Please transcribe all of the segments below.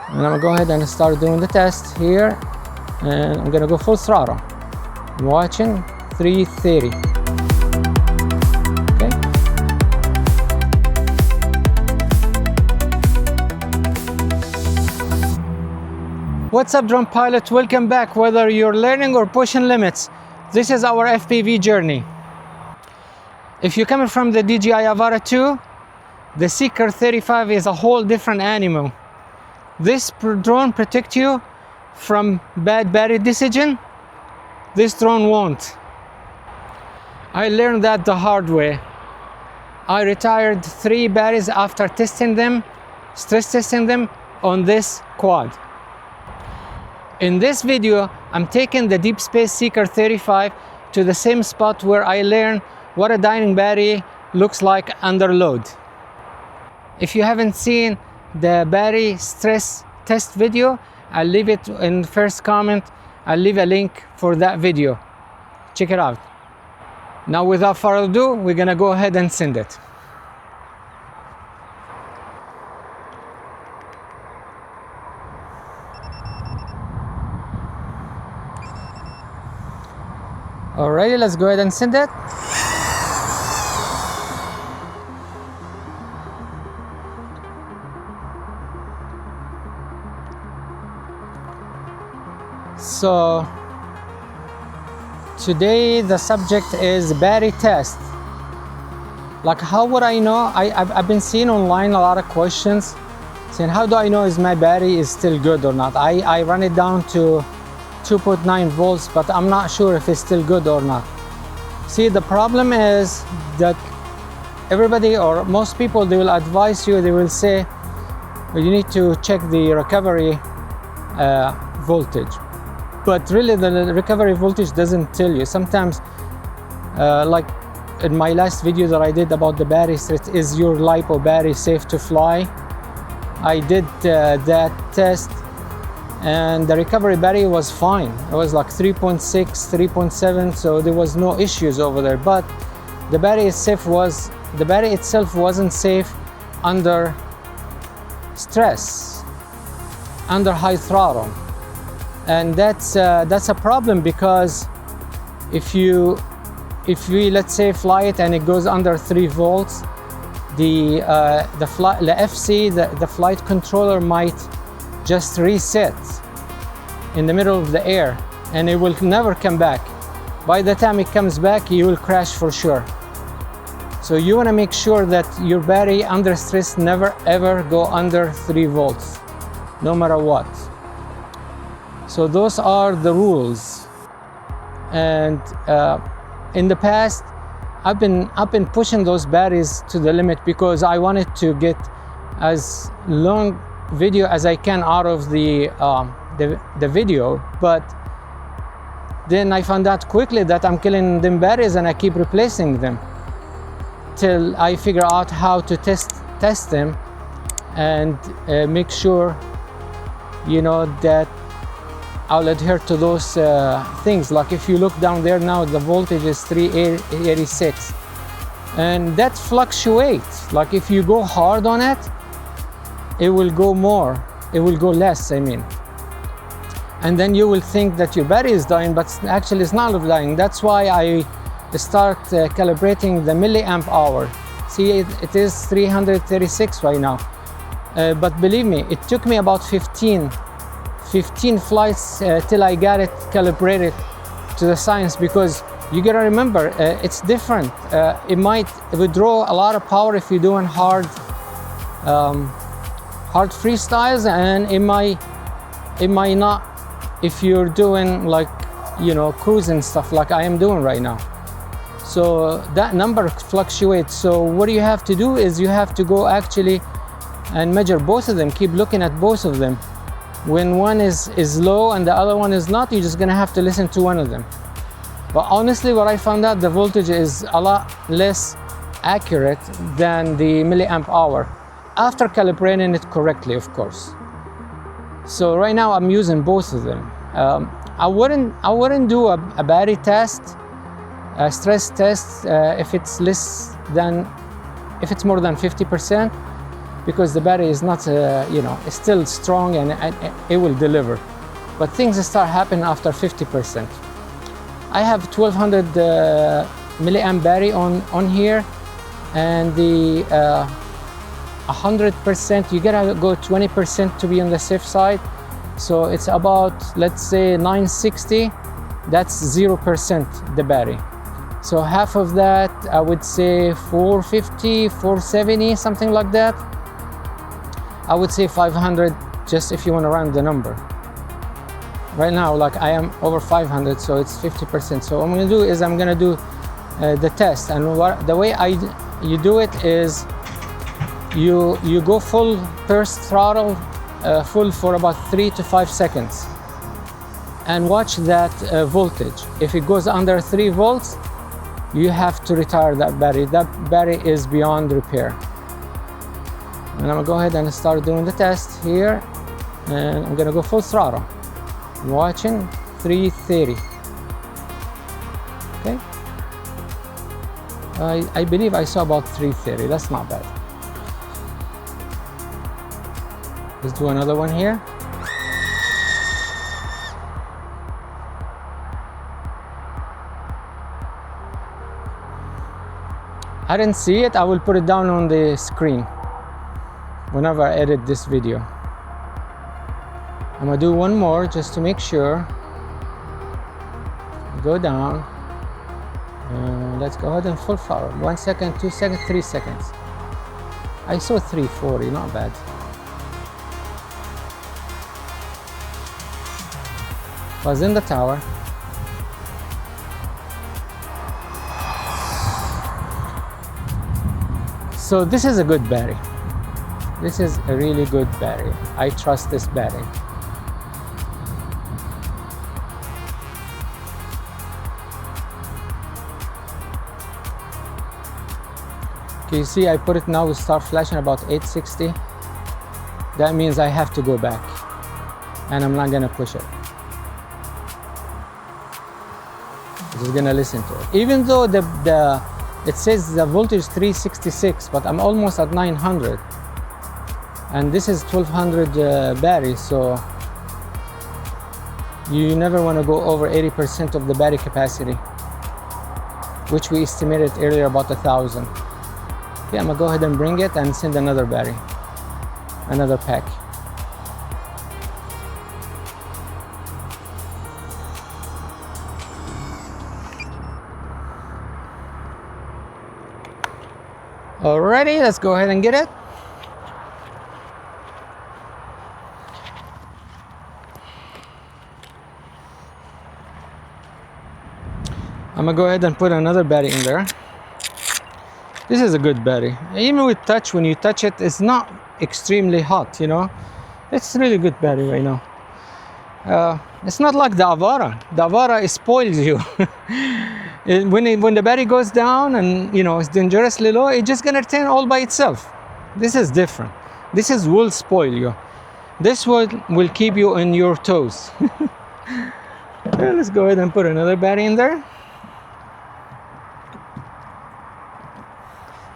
And I'm gonna go ahead and start doing the test here, and I'm gonna go full throttle. I'm watching 330. Okay. What's up, drone pilot? Welcome back. Whether you're learning or pushing limits, this is our FPV journey. If you're coming from the DJI Avata 2, the SEEKER 35 is a whole different animal. This drone protects you from bad battery decision. This drone won't. I learned that the hard way. I retired 3 batteries after testing them, stress testing them on this quad. In this video, I'm taking the Deep Space SEEKER 35 to the same spot where I learned what a dying battery looks like under load. If you haven't seen the battery stress test video, I'll leave it in the first comment. I'll leave a link for that video. Check it out. Now, without further ado, we're gonna go ahead and send it. Alrighty, let's go ahead and send it. So today the subject is battery test. Like, how would I know? I've been seeing online a lot of questions saying, how do I know if my battery is still good or not? I run it down to 2.9 volts, but I'm not sure if it's still good or not. See, the problem is that everybody, or most people, they will advise you, they will say, well, you need to check the recovery voltage. But really, the recovery voltage doesn't tell you. Sometimes, like in my last video that I did about the battery, is your LiPo battery safe to fly? I did that test, and the recovery battery was fine. It was like 3.6, 3.7, so there was no issues over there. But the battery itself wasn't safe under stress, under high throttle. And that's a problem, because if we, let's say, fly it and it goes under 3 volts, the FC, the flight controller, might just reset in the middle of the air, and it will never come back. By the time it comes back, you will crash for sure. So you want to make sure that your battery under stress never ever go under 3 volts, no matter what. So those are the rules. And in the past, I've been pushing those batteries to the limit, because I wanted to get as long video as I can out of the video. But then I found out quickly that I'm killing them batteries, and I keep replacing them till I figure out how to test them and make sure, you know, that I'll adhere to those things. Like, if you look down there now, the voltage is 386, and that fluctuates. Like, if you go hard on it, it will go more, it will go less, I mean. And then you will think that your battery is dying, but actually it's not dying. That's why I start calibrating the milliamp hour. See, it is 336 right now. But believe me, it took me about 15 flights till I got it calibrated to the science, because you gotta remember, it's different. It would draw a lot of power if you're doing hard freestyles, and it might not if you're doing, like, you know, cruising stuff like I am doing right now. So that number fluctuates. So what you have to do is you have to go actually and measure both of them, keep looking at both of them. When one is low and the other one is not, you're just gonna have to listen to one of them. But honestly, what I found out, the voltage is a lot less accurate than the milliamp hour, after calibrating it correctly, of course. So right now I'm using both of them. I wouldn't do a battery test, a stress test, if it's more than 50%. because the battery is not, you know, it's still strong and it will deliver. But things start happening after 50%. I have 1200 milliamp battery on here, and the 100%, you gotta go 20% to be on the safe side. So it's about, let's say 960, that's 0% the battery. So half of that, I would say 450, 470, something like that. I would say 500, just if you want to round the number. Right now, like I am over 500, so it's 50%. So what I'm gonna do is I'm gonna do the test, and the way you do it is you go full burst throttle, full for about 3 to 5 seconds, and watch that voltage. If it goes under 3 volts, you have to retire that battery. That battery is beyond repair. And I'm gonna go ahead and start doing the test here, and I'm gonna go full throttle. I'm watching 330. Okay. I believe I saw about 330. That's not bad. Let's do another one here. I didn't see it. I will put it down on the screen whenever I edit this video. I'm gonna do one more just to make sure. Go down. Let's go ahead and full throttle. 1 second, 2 seconds, 3 seconds. I saw 340, not bad. Was in the tower. So this is a good battery. This is a really good battery. I trust this battery. Okay, you see I put it now, we start flashing about 860. That means I have to go back, and I'm not gonna push it. I'm just gonna listen to it. Even though it says the voltage is 366, but I'm almost at 900. And this is 1200 battery, so you never want to go over 80% of the battery capacity, which we estimated earlier about 1000. Okay, I'm gonna go ahead and bring it and send another battery, another pack. Alrighty, let's go ahead and get it. I'm gonna go ahead and put another battery in there. This is a good battery. Even with touch, when you touch it, it's not extremely hot, you know. It's really good battery right now. It's not like the Avata. The Avata spoils you. When the battery goes down and, you know, it's dangerously low, it's just gonna turn all by itself. This is different. This will spoil you. This will keep you on your toes. Let's go ahead and put another battery in there.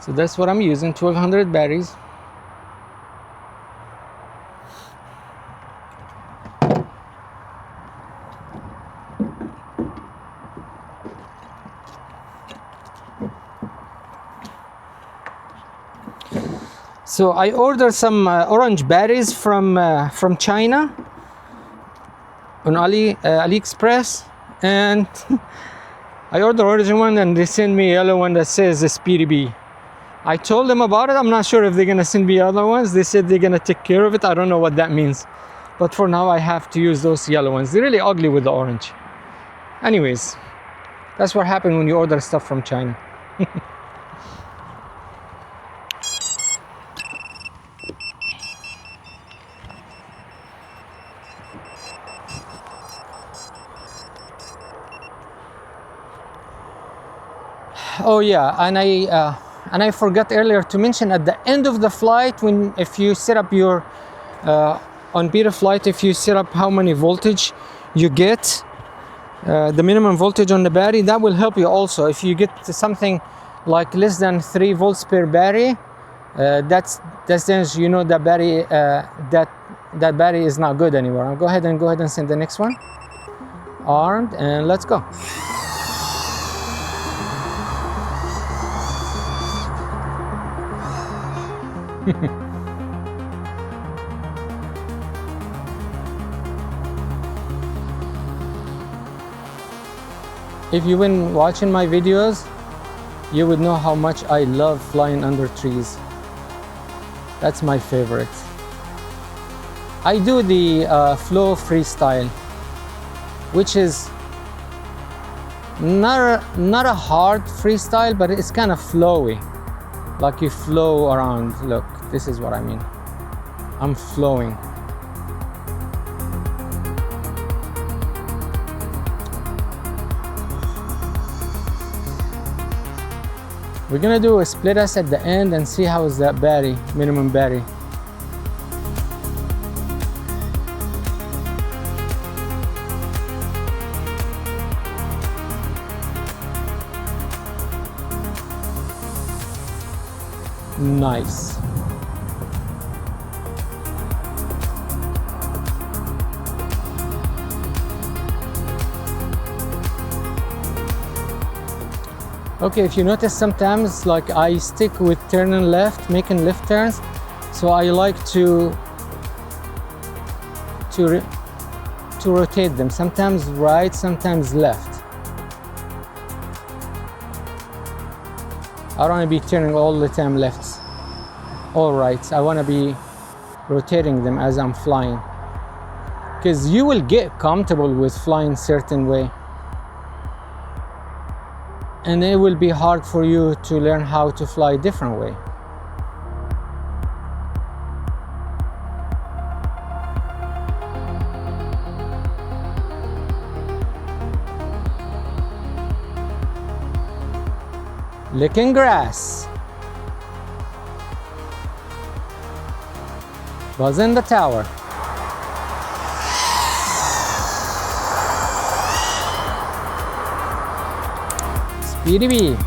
So that's what I'm using, 1200 batteries. So I ordered some orange batteries from China on AliExpress, and I ordered the orange one, and they sent me a yellow one that says Speedy B. I told them about it. I'm not sure if they're gonna send me other ones. They said they're gonna take care of it. I don't know what that means, but for now I have to use those yellow ones. They're really ugly with the orange. Anyways, that's what happened when you order stuff from China. Oh yeah, and I forgot earlier to mention, at the end of the flight, if you set up your on beta flight, if you set up how many voltage you get, the minimum voltage on the battery, that will help you also. If you get something like less than 3 volts per battery, That's dangerous. You know the battery, that battery is not good anymore. I'll go ahead and send the next one. Armed, and let's go. If you've been watching my videos, you would know how much I love flying under trees. That's my favorite. I do the flow freestyle, which is not a hard freestyle, but it's kind of flowy. Like you flow around. Look, this is what I mean. I'm flowing. We're gonna do a split S at the end and see how is that battery, minimum battery. Nice. Okay, if you notice, sometimes like I stick with turning left, making left turns, so I like to rotate them, sometimes right, sometimes left. I don't want to be turning all the time lefts, all rights. I want to be rotating them as I'm flying, because you will get comfortable with flying certain way, and it will be hard for you to learn how to fly a different way. Licking grass. Buzz in the tower. Speedy bee. Uh,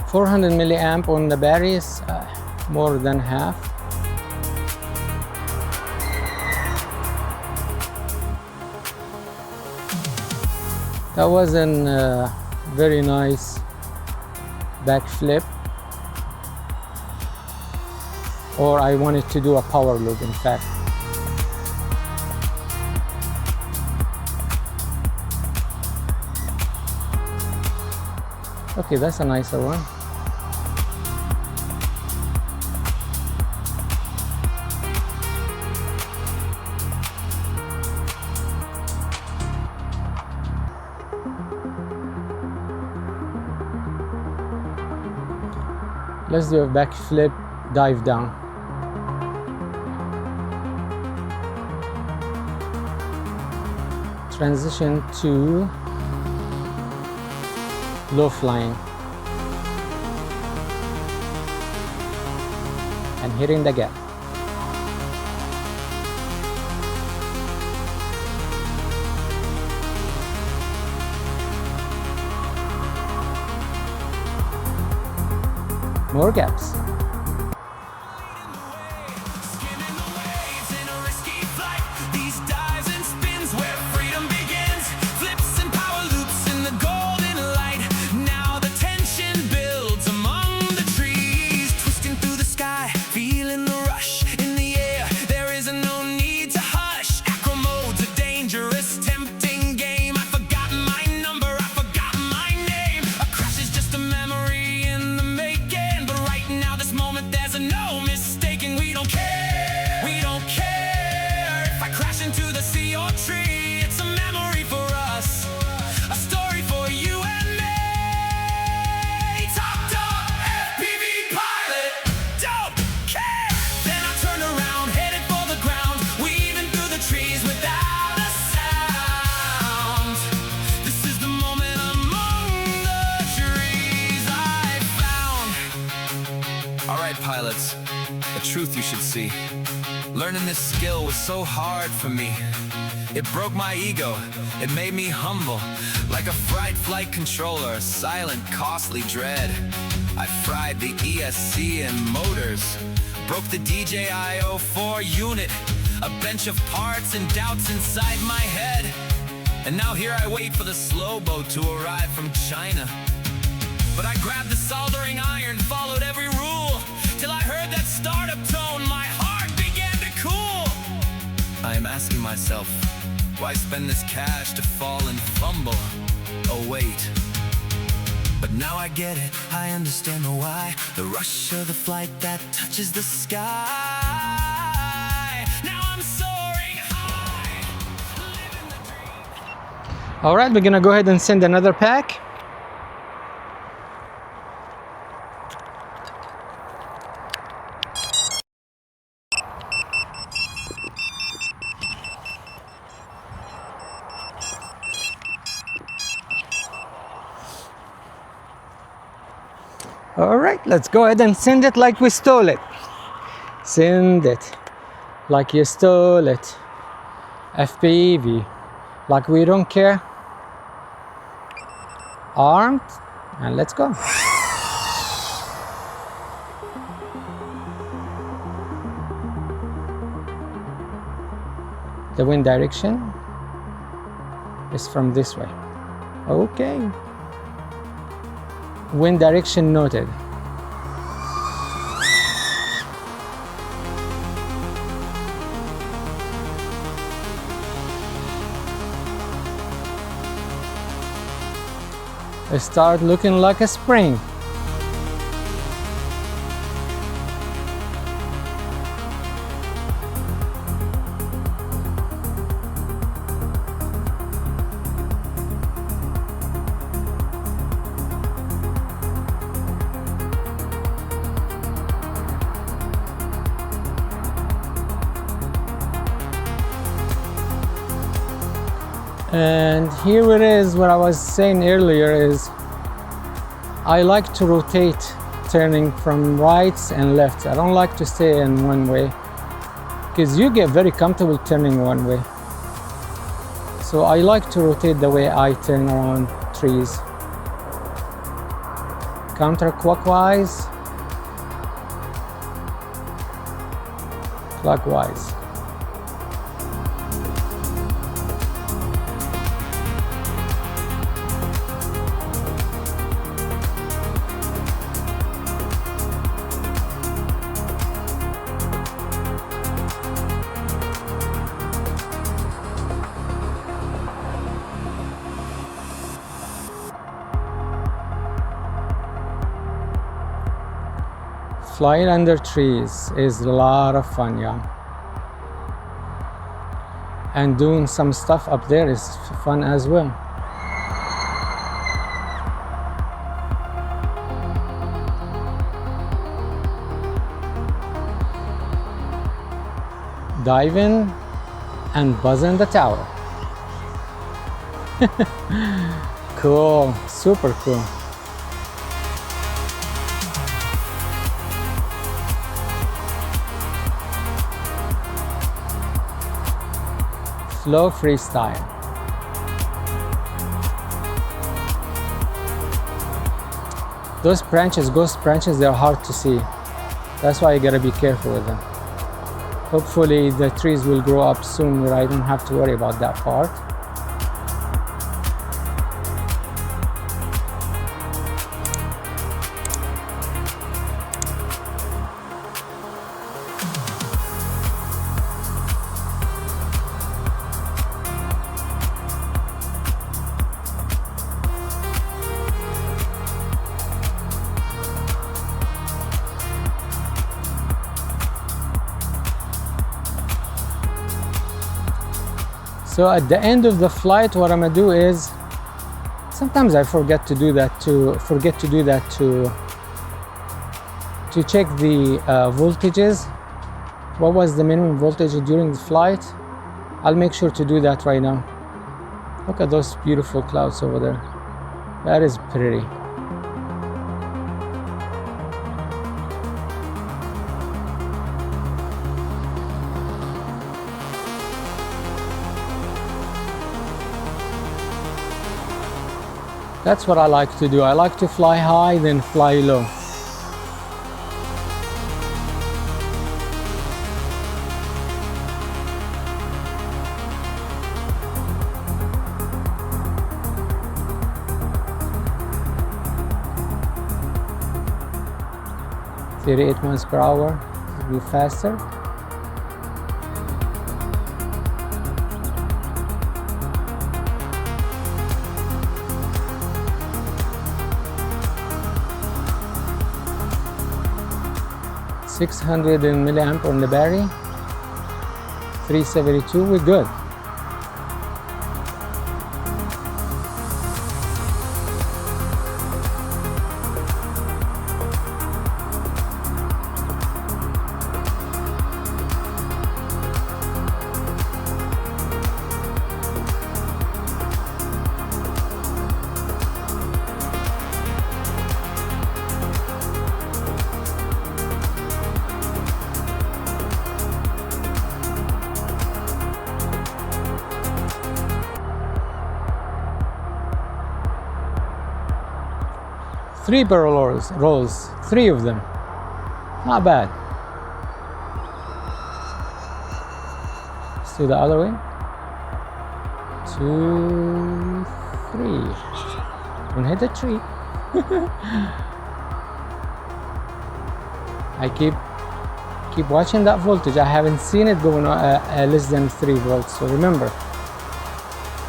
400 milliamp on the batteries, more than half. That was a very nice backflip, or I wanted to do a power loop, in fact. Okay, that's a nicer one. Let's do a backflip, dive down. Transition to low flying. And hitting the gap. More gaps. Now truth you should see. Learning this skill was so hard for me. It broke my ego, it made me humble. Like a fried flight controller, a silent, costly dread. I fried the ESC and motors, broke the DJI Avata unit, a bench of parts and doubts inside my head. And now here I wait for the slow boat to arrive from China. But I grabbed the soldering iron, followed every rule, till I heard that startup tone, my heart began to cool. I am asking myself, why spend this cash to fall and fumble? Oh wait, but now I get it, I understand the why. The rush of the flight that touches the sky. Now I'm soaring high, living the dream. All right, we're gonna go ahead and send another pack. All right, let's go ahead and send it like we stole it. Send it like you stole it. FPV, like we don't care. Armed, and let's go. The wind direction is from this way. Okay. Wind direction noted. It started looking like a spring. And here it is, what I was saying earlier is I like to rotate turning from rights and lefts. I don't like to stay in one way because you get very comfortable turning one way. So I like to rotate the way I turn around trees. Counterclockwise, clockwise. Flying under trees is a lot of fun, yeah. And doing some stuff up there is fun as well. Dive in and buzz in the tower. Cool, super cool. Slow freestyle. Those branches, ghost branches, they're hard to see. That's why you gotta be careful with them. Hopefully the trees will grow up soon where I don't have to worry about that part. So at the end of the flight, what I'm gonna do is, sometimes I forget to do that to check the voltages. What was the minimum voltage during the flight? I'll make sure to do that right now. Look at those beautiful clouds over there. That is pretty. That's what I like to do. I like to fly high, then fly low. .38 miles per hour, be faster. .600 milliamp on the battery, 372, we're good. Three barrel rolls, three of them. Not bad. Let's do the other way. 2, 3. Don't hit the tree. I keep watching that voltage. I haven't seen it going less than 3 volts. So remember,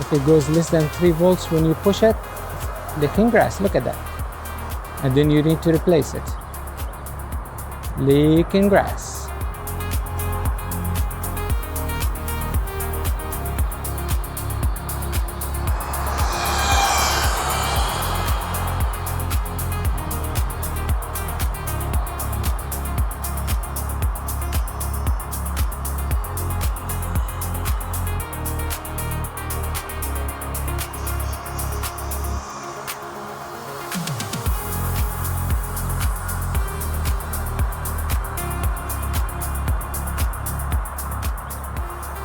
if it goes less than 3 volts when you push it, licking grass. Look at that. And then you need to replace it. Leaking grass.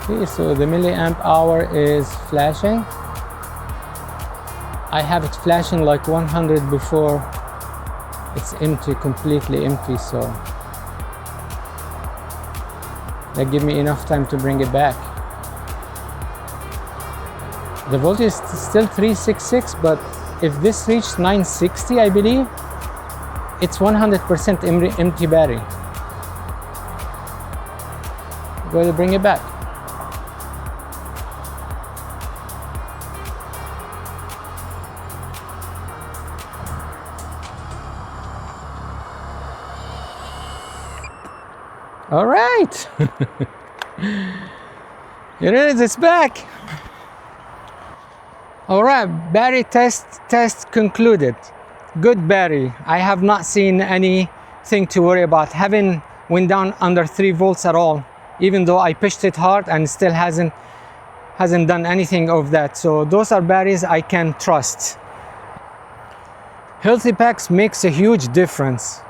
Okay, so the milliamp hour is flashing. I have it flashing like 100 before it's empty, completely empty, so that give me enough time to bring it back. The voltage is still 366, but if this reached 960, I believe, it's 100% empty battery. Go to bring it back. All right. Here it is, it's back. All right, battery test concluded. Good battery. I have not seen anything to worry about. Haven't went down under 3 volts at all, even though I pushed it hard and still hasn't done anything of that. So those are batteries I can trust. Healthy packs makes a huge difference.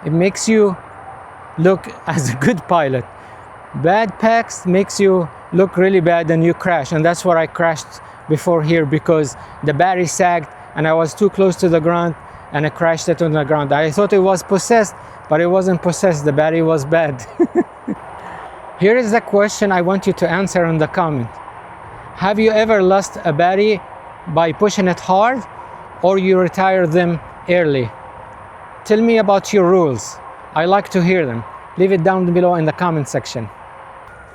It makes you look as a good pilot. Bad packs makes you look really bad and you crash, and that's where I crashed before here, because the battery sagged and I was too close to the ground and I crashed it on the ground. I thought it was possessed, but it wasn't possessed, the battery was bad. Here is the question I want you to answer in the comment. Have you ever lost a battery by pushing it hard, or you retire them early? Tell me about your rules. I like to hear them. Leave it down below in the comment section.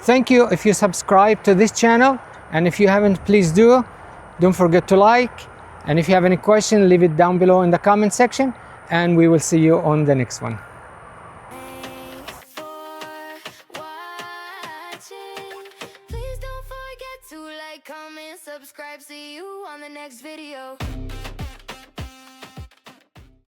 Thank you if you subscribe to this channel, and if you haven't, please do. Don't forget to like, and if you have any question, leave it down below in the comment section, and we will see you on the next one. Thanks for watching. Please don't forget to like, comment, subscribe. See you on the next video.